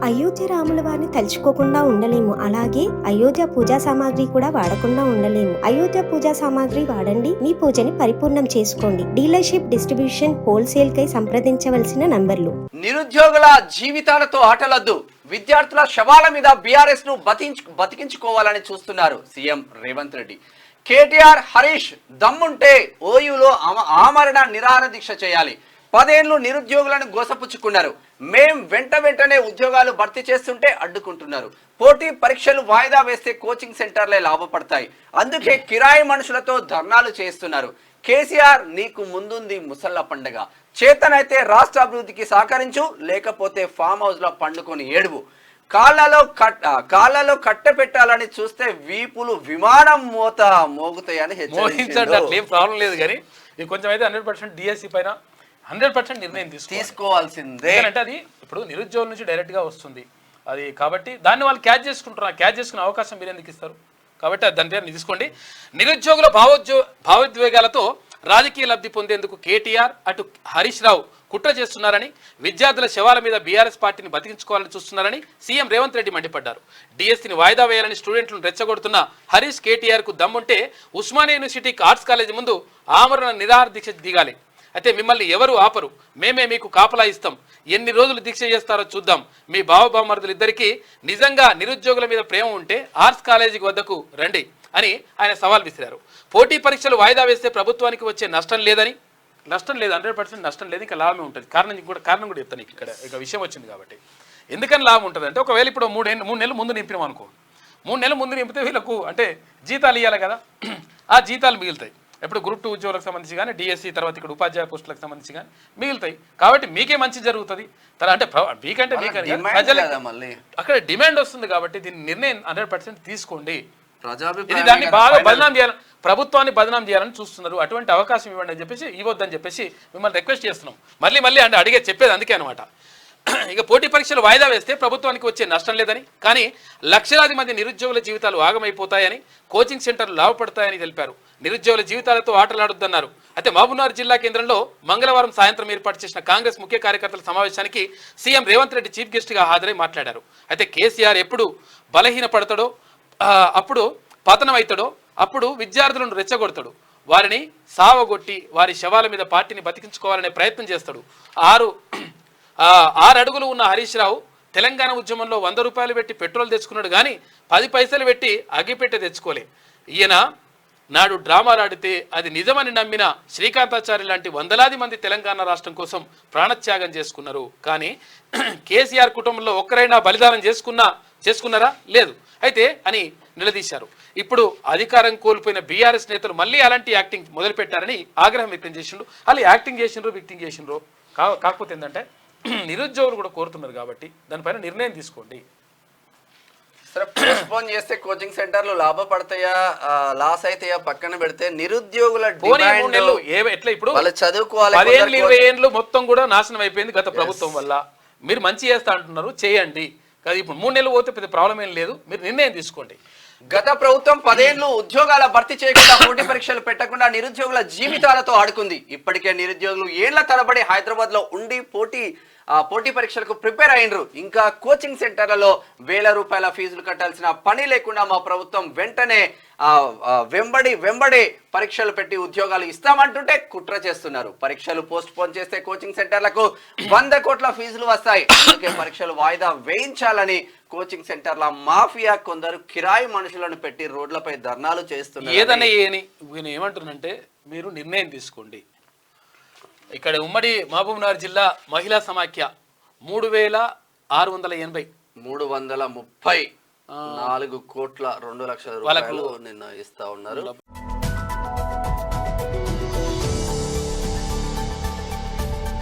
అయోధ్య రాముల వారిని తలుచుకోకుండా ఉండలేము. అలాగే అయోధ్య పూజా సామాగ్రి కూడా వాడకుండా ఉండలేము. అయోధ్య పూజా సామాగ్రి వాడండి, మీ పూజని పరిపూర్ణం చేసుకోండి. డీలర్షిప్, డిస్ట్రిబ్యూషన్, హోల్సేల్ కై సంప్రదించవలసిన నంబర్లు. నిరుద్యోగుల జీవితాలతో ఆటలద్దు, విద్యార్థుల శవాల మీద బీఆర్ఎస్ ను బతికించుకోవాలని చూస్తున్నారు సీఎం రేవంత్ రెడ్డి. కేటీఆర్, హరీష్ దమ్ముంటే ఓయూలో ఆమరణ నిరాహార దీక్ష చేయాలి. 10 ఏళ్లు నిరుద్యోగులను గోసపుచ్చుకున్నారు. మేం వెంటనే ఉద్యోగాలు భర్తీ చేస్తుంటే అడ్డుకుంటున్నారు. పోటీ పరీక్షలు వాయిదా వేస్తే కోచింగ్ సెంటర్లే లాభపడతాయి. అందుకే కిరాయి మనుషులతో ధర్నాలు చేస్తున్నారు. కేసీఆర్, నీకు ముందుంది ముసళ్ళ పండగ. చేతనైతే రాష్ట్ర అభివృద్ధికి సహకరించు, లేకపోతే ఫామ్ హౌస్ లో పండుకొని ఏడువు. కాళ్ళలో కట్ట పెట్టాలని చూస్తే వీపులు విమానం మోగుతాయని హెచ్చరించారు. ప్రాబ్లం లేదు కానీ కొంచెం అయితే 100% డిఎస్సి పైన 100% నిర్ణయం తీసుకోవాల్సిందే. అంటే అది ఇప్పుడు నిరుద్యోగుల నుంచి డైరెక్ట్ గా వస్తుంది అది, కాబట్టి దాన్ని వాళ్ళు క్యాచ్ చేసుకుంటారు. క్యాచ్ చేసుకునే అవకాశం మీరు ఎందుకు ఇస్తారు? కాబట్టి దాన్ని తీసుకోండి. నిరుద్యోగుల భావోద్వేగాలతో రాజకీయ లబ్ధి పొందేందుకు కేటీఆర్, అటు హరీష్ రావు కుట్ర చేస్తున్నారని, విద్యార్థుల శవాల మీద బీఆర్ఎస్ పార్టీని బతికించుకోవాలని చూస్తున్నారని సీఎం రేవంత్ రెడ్డి మండిపడ్డారు. డిఎస్సీని వాయిదా వేయాలని స్టూడెంట్లను రెచ్చగొడుతున్న హరీష్, కేటీఆర్ కు దమ్ముంటే ఉస్మానియా యూనివర్సిటీ ఆర్ట్స్ కాలేజీ ముందు ఆమరణ నిరాహార దీక్ష దిగాలి. అయితే మిమ్మల్ని ఎవరు ఆపరు, మేమే మీకు కాపలా ఇస్తాం. ఎన్ని రోజులు దీక్ష చేస్తారో చూద్దాం. మీ బావబామరుదులు ఇద్దరికీ నిజంగా నిరుద్యోగుల మీద ప్రేమ ఉంటే ఆర్ట్స్ కాలేజీకి వద్దకు రండి అని ఆయన సవాల్ విసిరారు. పోటీ పరీక్షలు వాయిదా వేస్తే ప్రభుత్వానికి వచ్చే నష్టం లేదు, 100% నష్టం లేదు, ఇంకా లాభమే ఉంటుంది. కారణం కూడా చెప్తాను. ఇక్కడ ఇక విషయం వచ్చింది కాబట్టి ఎందుకని లాభం ఉంటుంది అంటే, ఒకవేళ ఇప్పుడు 3 నెలలు ముందు నింపినాం అనుకో, 3 నెలలు ముందు నింపితే వీళ్ళకు అంటే జీతాలు ఇవ్వాలి కదా, ఆ జీతాలు మిగులుతాయి. ఇప్పుడు గ్రూప్ 2 ఉద్యోగులకు సంబంధించి కానీ, డిఎస్సి తర్వాత ఇక్కడ ఉపాధ్యాయ పోస్టులకు సంబంధించి కానీ మిగులుతాయి. కాబట్టి మీకే మంచి జరుగుతుంది. అంటే మీకంటే అక్కడ డిమాండ్ వస్తుంది. కాబట్టి దీని నిర్ణయం 100% తీసుకోండి. ఇది దాన్ని బాగా బదనాం చేయాలని, ప్రభుత్వాన్ని బదనాం చేయాలని చూస్తున్నారు. అటువంటి అవకాశం ఇవ్వండి అని చెప్పేసి, ఇవ్వద్దని చెప్పేసి మిమ్మల్ని రిక్వెస్ట్ చేస్తున్నాం. మళ్ళీ అంటే అడిగే చెప్పేది అందుకే అనమాట. ఇక పోటీ పరీక్షలు వాయిదా వేస్తే ప్రభుత్వానికి వచ్చే నష్టం లేదని, కానీ లక్షలాది మంది నిరుద్యోగుల జీవితాలు ఆగమైపోతాయని, కోచింగ్ సెంటర్లు లాభపడతాయని తెలిపారు. నిరుద్యోగుల జీవితాలతో ఆటలాడొద్దన్నారు. అయితే మహబూబ్నగర్ జిల్లా కేంద్రంలో మంగళవారం సాయంత్రం ఏర్పాటు చేసిన కాంగ్రెస్ ముఖ్య కార్యకర్తల సమావేశానికి సీఎం రేవంత్ రెడ్డి చీఫ్ గెస్ట్గా హాజరై మాట్లాడారు. అయితే కేసీఆర్ ఎప్పుడు బలహీనపడతాడో, అప్పుడు పతనమవుతాడో, అప్పుడు విద్యార్థులను రెచ్చగొడతాడు, వారిని సావగొట్టి వారి శవాల మీద పార్టీని బతికించుకోవాలనే ప్రయత్నం చేస్తాడు. 6 అడుగులు ఉన్న హరీష్ రావు తెలంగాణ ఉద్యమంలో 100 రూపాయలు పెట్టి పెట్రోల్ తెచ్చుకున్నాడు, కానీ 10 పైసలు పెట్టి అగ్గిపెట్టె తెచ్చుకోలే. ఈయన నాడు డ్రామాలాడితే అది నిజమని నమ్మిన శ్రీకాంతాచారి లాంటి వందలాది మంది తెలంగాణ రాష్ట్రం కోసం ప్రాణత్యాగం చేసుకున్నారు. కానీ కేసీఆర్ కుటుంబంలో ఒక్కరైనా బలిదానం చేసుకున్నారా? లేదు. అయితే అని నిలదీశారు. ఇప్పుడు అధికారం కోల్పోయిన బీఆర్ఎస్ నేతలు మళ్ళీ అలాంటి యాక్టింగ్ మొదలుపెట్టారని ఆగ్రహం వ్యక్తం చేసిండ్రు. వాళ్ళు యాక్టింగ్ చేసిండ్రు కాకపోతే ఏంటంటే నిరుద్యోగులు కూడా కోరుతున్నారు. కాబట్టి దానిపైన నిర్ణయం తీసుకోండి. సరే, పోస్ట్పోన్ చేస్తే కోచింగ్ సెంటర్లు లాభపడతాయా లాస్ అవుతాయా పక్కన పెడితే, నిరుద్యోగుల ఎట్లా ఇప్పుడు చదువుకోవాలి 10 ఏళ్ళు 20 ఏళ్ళు మొత్తం కూడా నాశనం అయిపోయింది గత ప్రభుత్వం వల్ల. మీరు మంచి చేస్తా అంటున్నారు, చేయండి. కానీ ఇప్పుడు 3 నెలలు పోతే పెద్ద ప్రాబ్లం ఏం లేదు, మీరు నిర్ణయం తీసుకోండి. గత ప్రభుత్వం 10 ఏళ్లు ఉద్యోగాల భర్తీ చేయకుండా, పోటీ పరీక్షలు పెట్టకుండా నిరుద్యోగుల జీవితాలతో ఆడుకుంది. ఇప్పటికే నిరుద్యోగులు ఏళ్ల తరబడి హైదరాబాద్ లో ఉండి పోటీ పరీక్షలకు ప్రిపేర్ అయినరు. ఇంకా కోచింగ్ సెంటర్లలో వేల రూపాయల ఫీజులు కట్టాల్సిన పని లేకుండా మా ప్రభుత్వం వెంటనే వెంబడి పరీక్షలు పెట్టి ఉద్యోగాలు ఇస్తామంటుంటే కుట్ర చేస్తున్నారు. పరీక్షలు పోస్ట్ పోన్ చేస్తే కోచింగ్ సెంటర్లకు 100 కోట్ల ఫీజులు వస్తాయి. అందుకే పరీక్షలు వాయిదా వేయించాలని కోచింగ్ సెంటర్ల మాఫియా కొందరు కిరాయి మనుషులను పెట్టి రోడ్లపై ధర్నాలు చేస్తున్నారు. ఏదైనా ఏమంటున్నంటే మీరు నిర్ణయం తీసుకోండి. ఇక్కడ ఉమ్మడి మహబూబ్నగర్ జిల్లా మహిళా సమాఖ్య 3680 334 కోట్ల 2 లక్షల రూపాయలు నిన్న ఇస్తా ఉన్నారు.